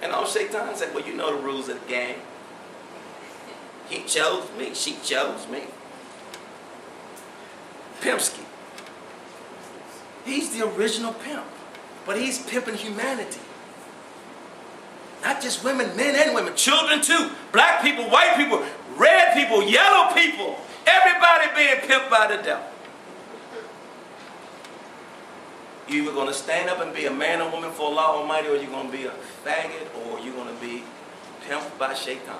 And all Shaitan said, well, you know the rules of the game. He chose me. She chose me. Pimpski. He's the original pimp. But he's pimping humanity. Not just women, men and women. Children too. Black people, white people, red people, yellow people. Everybody being pimped by the devil. You're either going to stand up and be a man or woman for Allah Almighty, or you're going to be a faggot, or you're going to be pimped by Shaitan.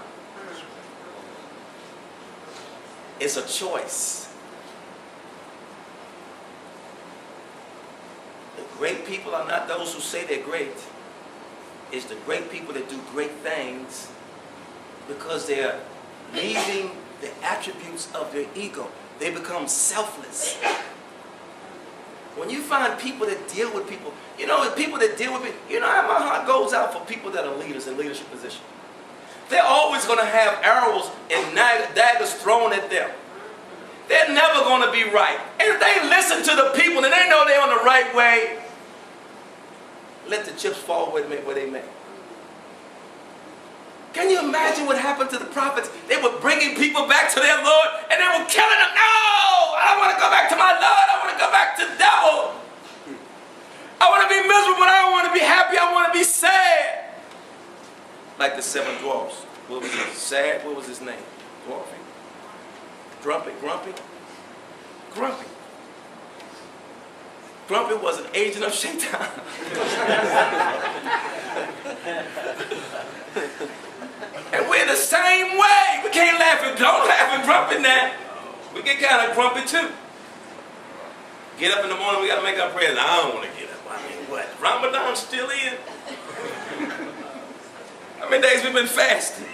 It's a choice. The great people are not those who say they're great. It's the great people that do great things because they're leaving the attributes of their ego. They become selfless. When you find people that deal with people, you know, people that deal with people, you know how my heart goes out for people that are leaders in leadership positions. They're always going to have arrows and daggers thrown at them. They're never going to be right. And if they listen to the people and they know they're on the right way, let the chips fall where they may. Can you imagine what happened to the prophets? They were bringing people back to their Lord and they were killing them. No! I want to go back to my Lord. I want to go back to the devil. I want to be miserable, but I don't want to be happy. I want to be sad. Like the 7 dwarfs. What was it? Sad? What was his name? Dwarfy? Grumpy? Grumpy? Grumpy. Grumpy was an agent of Shaitan. And we're the same way. We can't laugh at, don't laugh at Grumpy now. We get kind of grumpy too. Get up in the morning, we got to make our prayers. I don't want to get up. I mean, what? Ramadan's still in? How many days we've been fasting?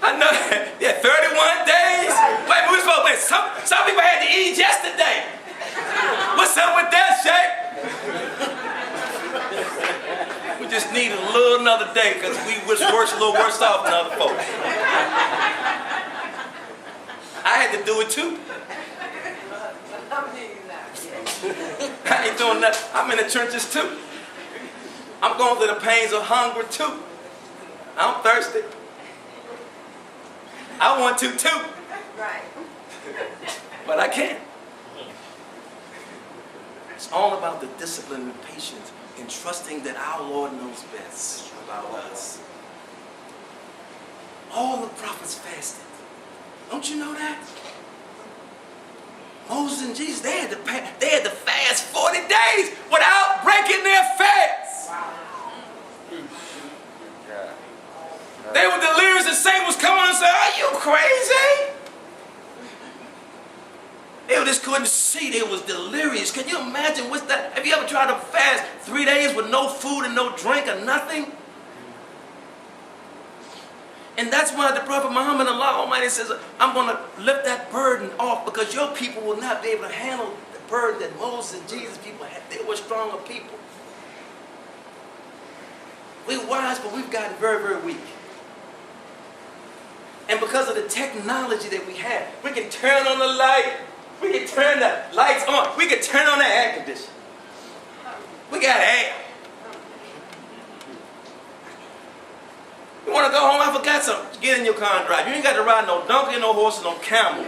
I know, yeah, 31 days. Wait, we were supposed to wait. Some people had to eat yesterday. What's up with that, Shay? We just need a little another day because we was a little worse off than other folks. I had to do it too. I ain't doing nothing. I'm in the trenches too. I'm going through the pains of hunger too. I'm thirsty. I want to too. Right. But I can't. It's all about the discipline and patience and trusting that our Lord knows best about us. All the prophets fasted. Don't you know that? Moses and Jesus, they had to fast 40 days without breaking their fast. Wow. They were delirious and Satan was coming and saying, are you crazy? They just couldn't see. They was delirious. Can you imagine what's that? Have you ever tried to fast 3 days with no food and no drink or nothing? And that's why the Prophet Muhammad, Allah Almighty, says, I'm going to lift that burden off because your people will not be able to handle the burden that Moses and Jesus' people had. They were stronger people. We're wise, but we've gotten very, very weak. And because of the technology that we have, we can turn on the light. We can turn the lights on. We can turn on the air conditioner. We got air. You want to go home? I forgot something. Get in your car and drive. You ain't got to ride no donkey, no horse, no camel.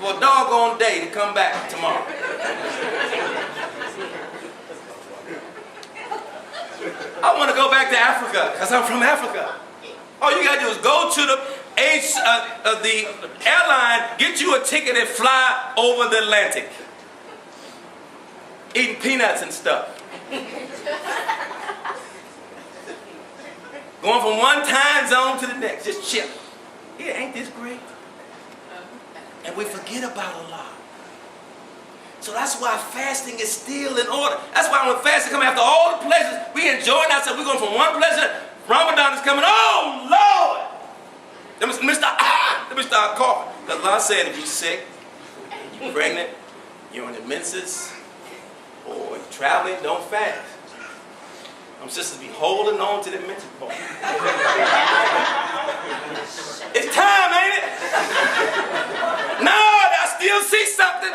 For a doggone day to come back tomorrow. I want to go back to Africa because I'm from Africa. All you got to do is go to the airline, get you a ticket and fly over the Atlantic. Eating peanuts and stuff. Going from one time zone to the next, just chill. Yeah, ain't this great? And we forget about Allah. So that's why fasting is still in order. That's why when fasting comes after all the pleasures, we enjoying ourselves. We're going from one pleasure. Ramadan is coming. Oh, Lord! Let me start coughing. Because Allah said if you're sick, you're pregnant, you're on the menses, or you're traveling, don't fast. Them sisters be holding on to the mental part. It's time, ain't it? No, I still see something.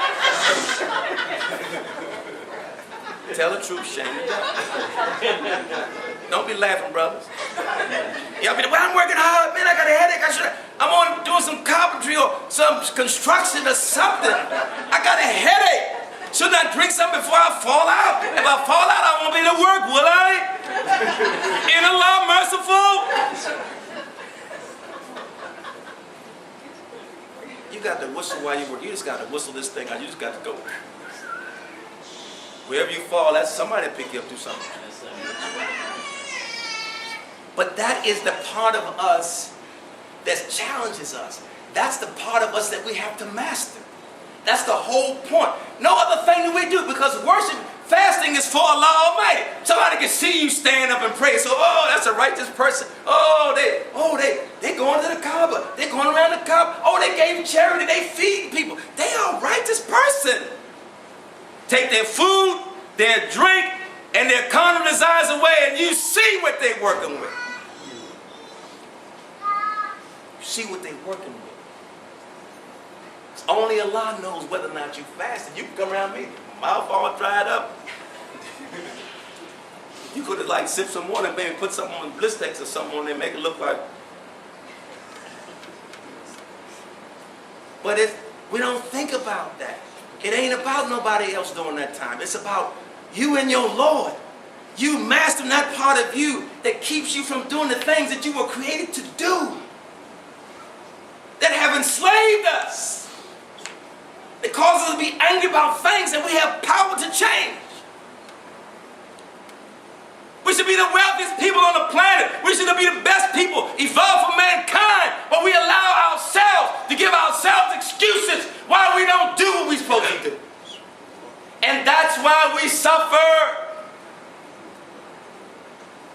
tell the truth, shame the devil. Don't be laughing, brothers. Y'all be like, well, I'm working hard, man, I got a headache. I'm on doing some carpentry or some construction or something. I got a headache. Shouldn't I drink something before I fall out? If I fall out, I won't be to work, will I? Ain't Allah merciful? You got to whistle while you work. You just got to whistle this thing out. You just got to go. Wherever you fall, that's somebody pick you up, do something. But that is the part of us that challenges us. That's the part of us that we have to master. That's the whole point. No other thing that we do, because worship, fasting is for Allah Almighty. Somebody can see you stand up and pray. So, oh, that's a righteous person. They going to the Kaaba. They going around the Kaaba. Oh, they gave charity. They feed people. They are a righteous person. Take their food, their drink, and their carnal desires away, and you see what they're working with. You see what they're working with. Only Allah knows whether or not you fasted. You can come around me, mouth all dried up. You could have like sipped some water and maybe put something on Blistex or something on there, make it look like. But we don't think about that. It ain't about nobody else during that time. It's about you and your Lord. You mastering that part of you that keeps you from doing the things that you were created to do. That have enslaved us. It causes us to be angry about things that we have power to change. We should be the wealthiest people on the planet. We should be the best people, evolved for mankind. But we allow ourselves to give ourselves excuses why we don't do what we're supposed to do. And that's why we suffer.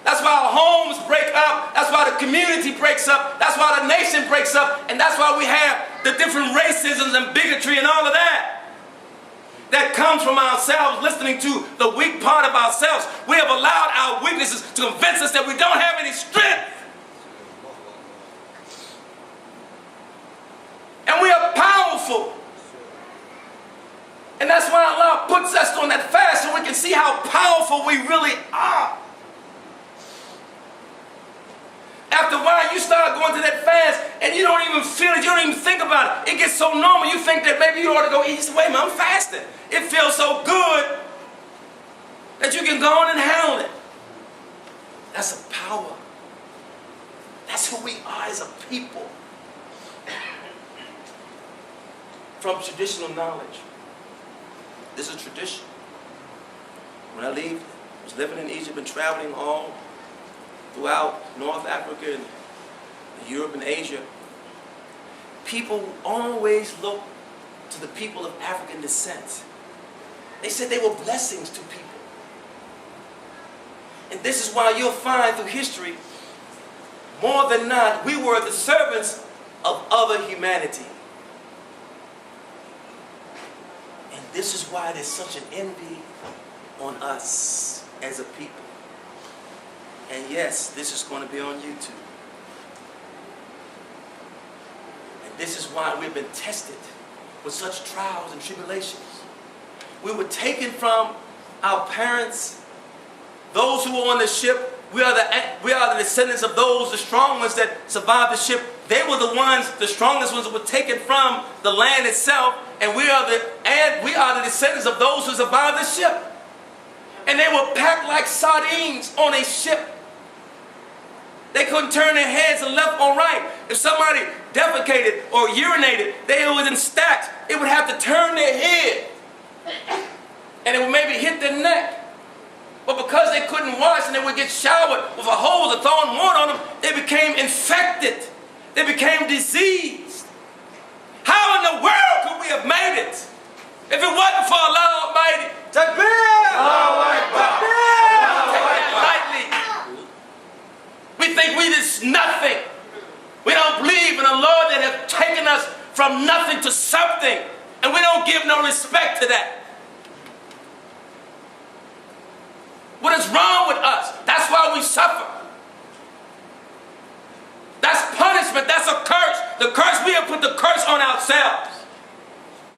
That's why our homes break up. That's why the community breaks up. That's why the nation breaks up. And that's why we have the different racisms and bigotry and all of that. That comes from ourselves, listening to the weak part of ourselves. We have allowed our weaknesses to convince us that we don't have any strength. And we are powerful. And that's why Allah puts us on that fast so we can see how powerful we really are. After a while, you start going to that fast and you don't even feel it. You don't even think about it. It gets so normal. You think that maybe you ought to go eat. Wait a minute, I'm fasting. It feels so good that you can go on and handle it. That's a power. That's who we are as a people. From traditional knowledge. This is tradition. When I was living in Egypt and traveling all throughout North Africa and Europe and Asia, people always look to the people of African descent. They said they were blessings to people. And this is why you'll find through history, more than not, we were the servants of other humanity. And this is why there's such an envy on us as a people. And yes, this is going to be on YouTube. And this is why we've been tested with such trials and tribulations. We were taken from our parents, those who were on the ship. We are the descendants of those, the strong ones that survived the ship. They were the ones, the strongest ones that were taken from the land itself. And we are the descendants of those who survived the ship. And they were packed like sardines on a ship. They couldn't turn their heads left or right. If somebody defecated or urinated, they was in stacks. It would have to turn their head. And it would maybe hit their neck. But because they couldn't wash and they would get showered with a hose or throwing water on them, they became infected. They became diseased. How in the world could we have made it if it wasn't for Allah Almighty? Takbir! Allahu Akbar! Lightly. We think we just nothing. We don't believe in a Lord that has taken us from nothing to something. And we don't give no respect to that. What is wrong with us? That's why we suffer. That's punishment. That's a curse. The curse, we have put the curse on ourselves.